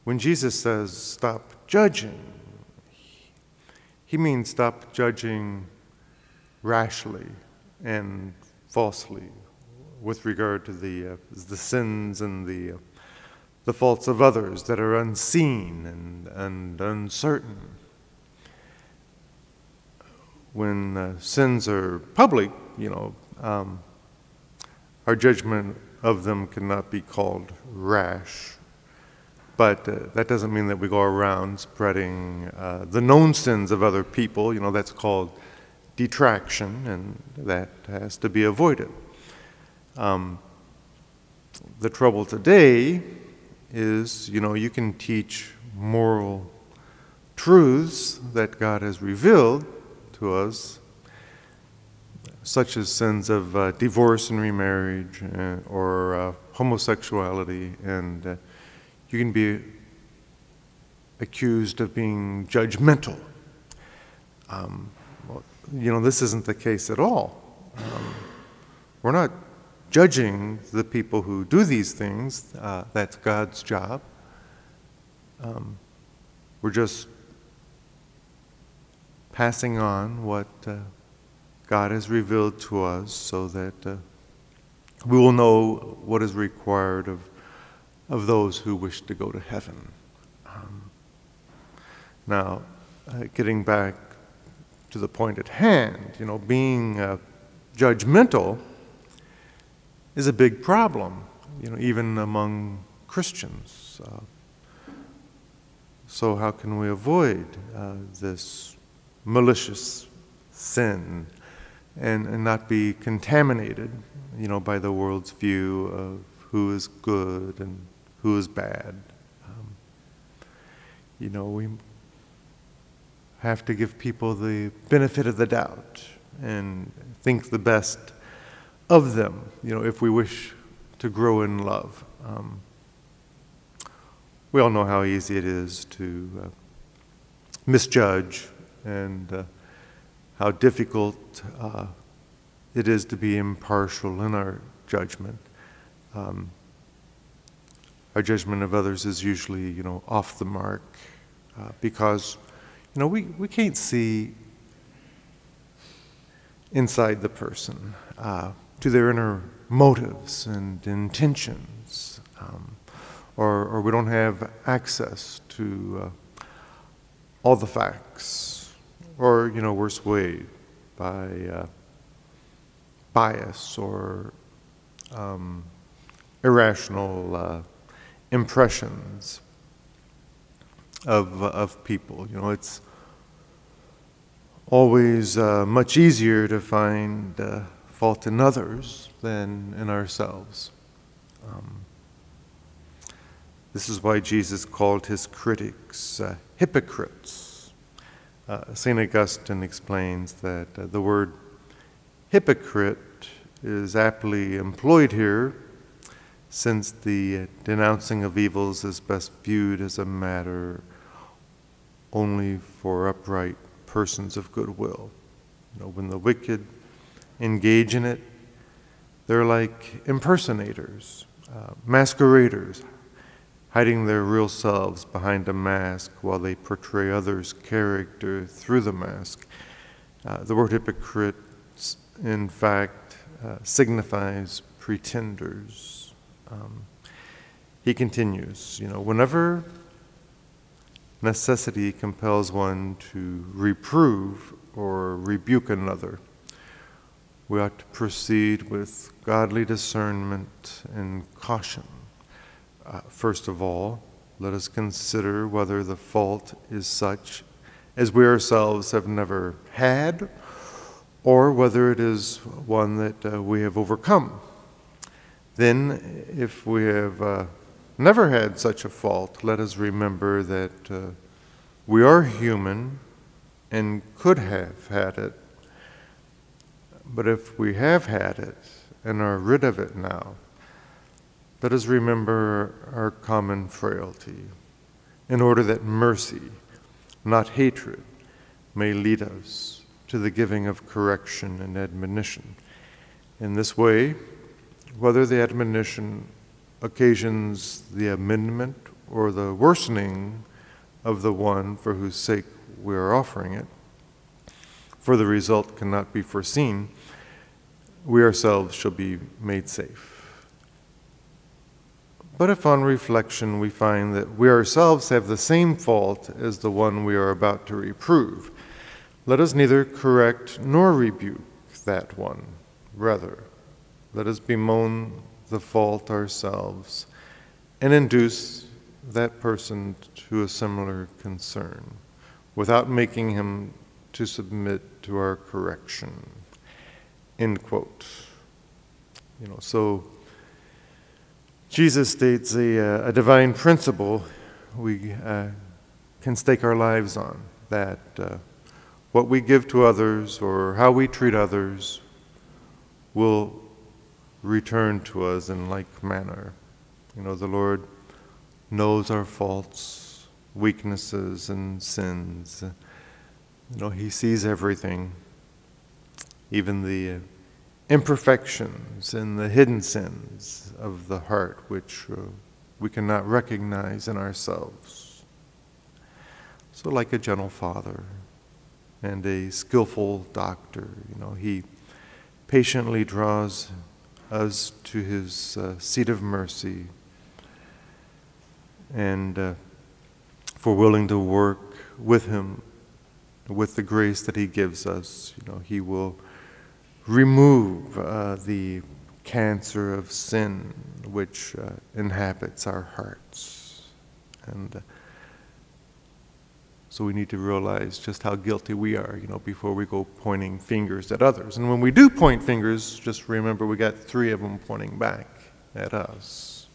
When Jesus says stop judging, he means stop judging rashly and falsely with regard to the sins and the faults of others that are unseen and uncertain. When sins are public, our judgment of them cannot be called rash. But that doesn't mean that we go around spreading the known sins of other people. That's called detraction, and that has to be avoided. The trouble today is, you can teach moral truths that God has revealed to us, such as sins of divorce and remarriage or homosexuality, and you can be accused of being judgmental. This isn't the case at all. We're not judging the people who do these things. That's God's job. We're just passing on what God has revealed to us so that we will know what is required of those who wish to go to heaven. Now, getting back to the point at hand, being judgmental is a big problem, even among Christians. So how can we avoid this malicious sin and not be contaminated, by the world's view of who is good and who is bad? We have to give people the benefit of the doubt and think the best of them, if we wish to grow in love. We all know how easy it is to misjudge and how difficult it is to be impartial in our judgment. Our judgment of others is usually, off the mark because, we can't see inside the person to their inner motives and intentions, or we don't have access to all the facts, or, we're swayed by bias or irrational impressions of people. It's always much easier to find fault in others than in ourselves. This is why Jesus called his critics hypocrites. St. Augustine explains that the word hypocrite is aptly employed here, since the denouncing of evils is best viewed as a matter only for upright persons of goodwill. When the wicked engage in it, they're like impersonators, masqueraders, hiding their real selves behind a mask while they portray others' character through the mask. The word hypocrite, in fact, signifies pretenders. He continues, whenever necessity compels one to reprove or rebuke another, we ought to proceed with godly discernment and caution. First of all, let us consider whether the fault is such as we ourselves have never had, or whether it is one that we have overcome. Then, if we have never had such a fault, let us remember that we are human and could have had it. But if we have had it and are rid of it now, let us remember our common frailty, in order that mercy, not hatred, may lead us to the giving of correction and admonition. In this way, whether the admonition occasions the amendment or the worsening of the one for whose sake we are offering it, for the result cannot be foreseen, we ourselves shall be made safe. But if on reflection we find that we ourselves have the same fault as the one we are about to reprove, let us neither correct nor rebuke that one. Rather, let us bemoan the fault ourselves and induce that person to a similar concern, without making him to submit to our correction. End quote. So Jesus states a divine principle we can stake our lives on, that what we give to others or how we treat others will return to us in like manner. The Lord knows our faults, weaknesses, and sins. He sees everything, even the imperfections and the hidden sins of the heart, which we cannot recognize in ourselves. So like a gentle father and a skillful doctor, he patiently draws us to his seat of mercy, and if we're willing to work with him, with the grace that he gives us, he will remove the cancer of sin which inhabits our hearts. And so we need to realize just how guilty we are, before we go pointing fingers at others. And when we do point fingers, just remember we got 3 of them pointing back at us.